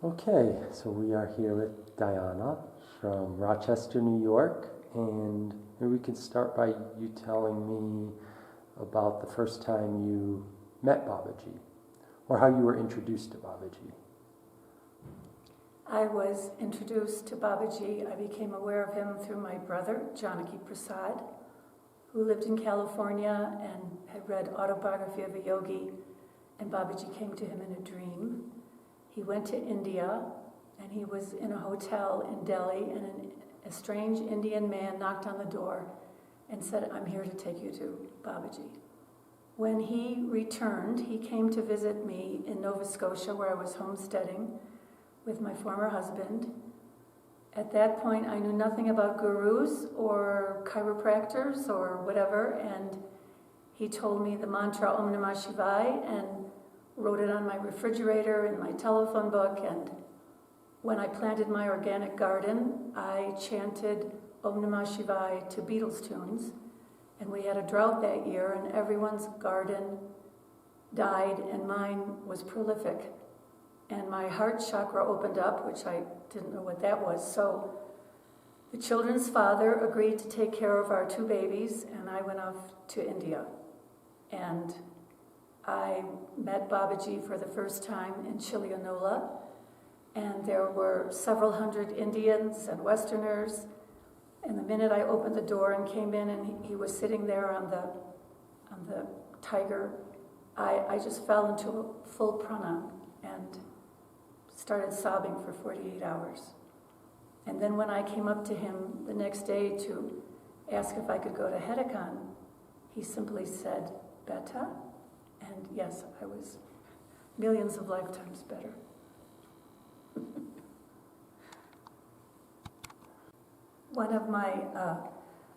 Okay, so we are here with Dhyana from Rochester, New York, and maybe we can start by you telling me about the first time you met Babaji, or how you were introduced to Babaji. I was introduced to Babaji. I became aware of him through my brother, Janaki Prasad, who lived in California and had read Autobiography of a Yogi, and Babaji came to him in a dream. He went to India, and he was in a hotel in Delhi, and a strange Indian man knocked on the door and said, "I'm here to take you to Babaji." When he returned, he came to visit me in Nova Scotia, where I was homesteading with my former husband. At that point, I knew nothing about gurus or chiropractors or whatever, and he told me the mantra Om Namah Shivaya and wrote it on my refrigerator and my telephone book. And when I planted my organic garden, I chanted Om Namah Shivaya to Beatles tunes, and we had a drought that year, and everyone's garden died, and mine was prolific. And my heart chakra opened up, which I didn't know what that was. So the children's father agreed to take care of our two babies, and I went off to India. And I met Babaji for the first time in Chilianola, and there were several hundred Indians and Westerners. And the minute I opened the door and came in, and he was sitting there on the tiger, I just fell into a full prana and started sobbing for 48 hours. And then when I came up to him the next day to ask if I could go to Haidakhand, he simply said, "Beta?" And yes, I was millions of lifetimes better. One of my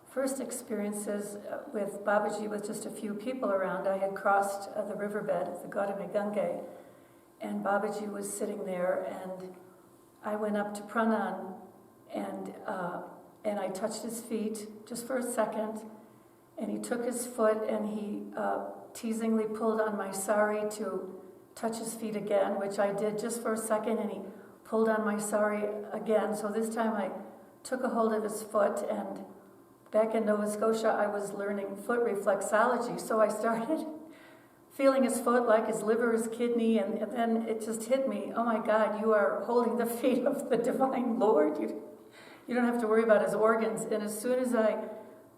first experiences with Babaji with just a few people around, I had crossed the riverbed at the Gautami Gange, and Babaji was sitting there, and I went up to Pranan, and I touched his feet just for a second, and he took his foot and he teasingly pulled on my sari to touch his feet again, which I did just for a second, and he pulled on my sari again. So this time I took a hold of his foot, and back in Nova Scotia I was learning foot reflexology, so I started feeling his foot like his liver, his kidney, and then it just hit me, oh my God, you are holding the feet of the Divine Lord. You don't have to worry about his organs. And as soon as I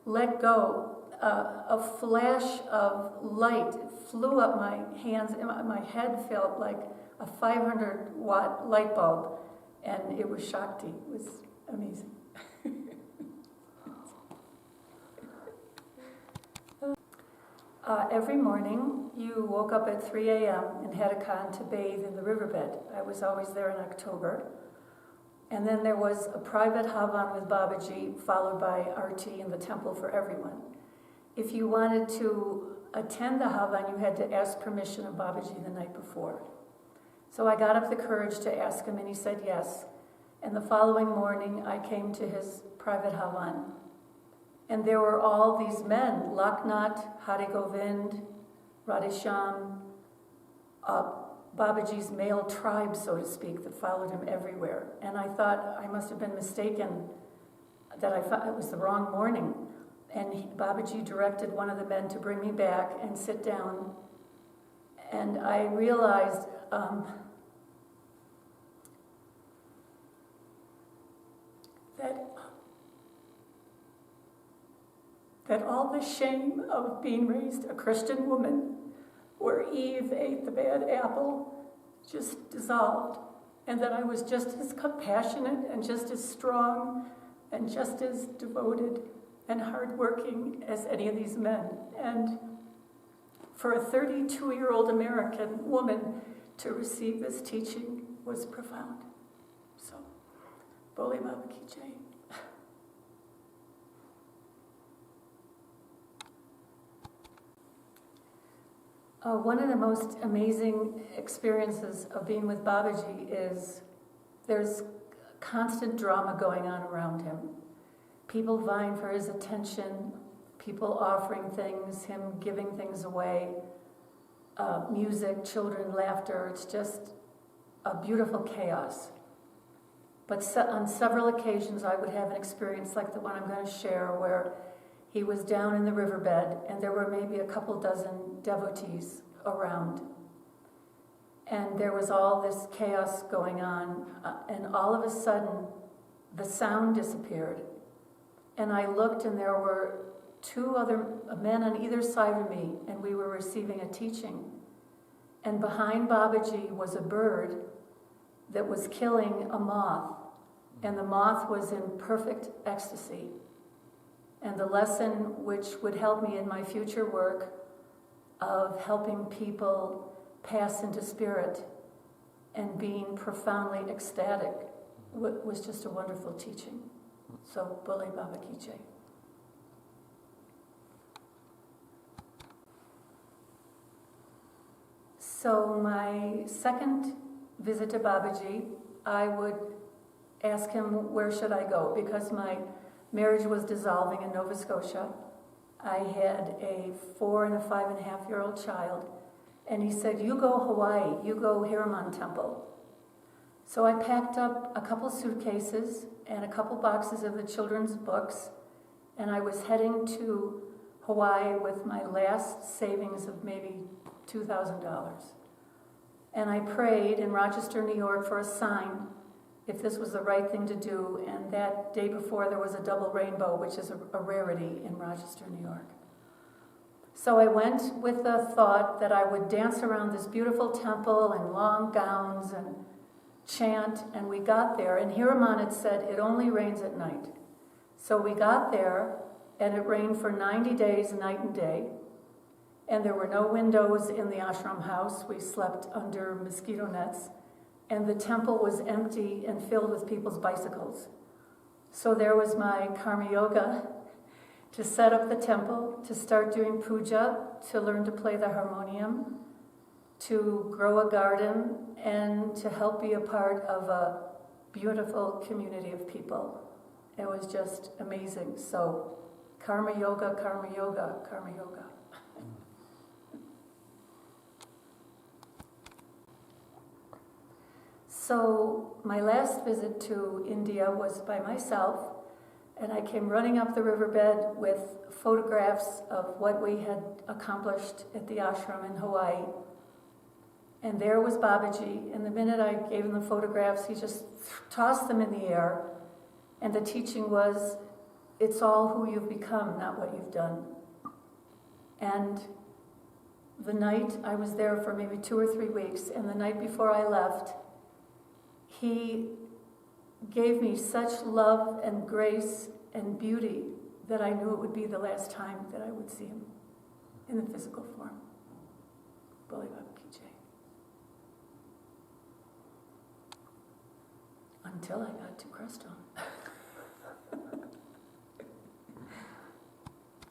let go, a flash of light flew up my hands, and my head felt like a 500-watt light bulb, and it was Shakti. It was amazing. Every morning, you woke up at 3 a.m. in Haidakhand to bathe in the riverbed. I was always there in October. And then there was a private Havan with Babaji, followed by Arti in the temple for everyone. If you wanted to attend the Havan, you had to ask permission of Babaji the night before. So I got up the courage to ask him, and he said yes. And the following morning, I came to his private Havan. And there were all these men, Laknath, Hari Govind, Radhesham, Babaji's male tribe, so to speak, that followed him everywhere. And I thought I must have been mistaken, that I thought it was the wrong morning. And Babaji directed one of the men to bring me back and sit down. And I realized that all the shame of being raised a Christian woman, where Eve ate the bad apple, just dissolved, and that I was just as compassionate and just as strong and just as devoted and hardworking as any of these men. And for a 32-year-old American woman to receive this teaching was profound. So, Bole Baba Ki Jai. One of the most amazing experiences of being with Babaji is there's constant drama going on around him. People vying for his attention, people offering things, him giving things away, music, children, laughter. It's just a beautiful chaos. But on several occasions I would have an experience like the one I'm going to share, where he was down in the riverbed and there were maybe a couple dozen devotees around. And there was all this chaos going on, and all of a sudden the sound disappeared. And I looked, and there were two other men on either side of me, and we were receiving a teaching. And behind Babaji was a bird that was killing a moth, and the moth was in perfect ecstasy. And the lesson which would help me in my future work of helping people pass into spirit and being profoundly ecstatic was just a wonderful teaching. So, Bole Baba Ki Jai. So my second visit to Babaji, I would ask him, where should I go? Because my marriage was dissolving in Nova Scotia. I had a 4 and a 5.5-year-old child. And he said, you go Hawaii, you go Hiraman Temple. So I packed up a couple suitcases and a couple boxes of the children's books, and I was heading to Hawaii with my last savings of maybe $2,000. And I prayed in Rochester, New York for a sign if this was the right thing to do, and that day before there was a double rainbow, which is a rarity in Rochester, New York. So I went with the thought that I would dance around this beautiful temple in long gowns and chant, and we got there, and Hiraman had said it only rains at night. So we got there, and it rained for 90 days, night and day, and there were no windows in the ashram house. We slept under mosquito nets, and the temple was empty and filled with people's bicycles. So there was my karma yoga to set up the temple, to start doing puja, to learn to play the harmonium, to grow a garden, and to help be a part of a beautiful community of people. It was just amazing. So, karma yoga, karma yoga, karma yoga. So, my last visit to India was by myself. And I came running up the riverbed with photographs of what we had accomplished at the ashram in Hawaii. And there was Babaji, and the minute I gave him the photographs, he just tossed them in the air. And the teaching was, it's all who you've become, not what you've done. And the night, I was there for maybe 2 or 3 weeks, and the night before I left, he gave me such love and grace and beauty that I knew it would be the last time that I would see him in the physical form. Bole Baba Ki Jai. Until I got to Crestone.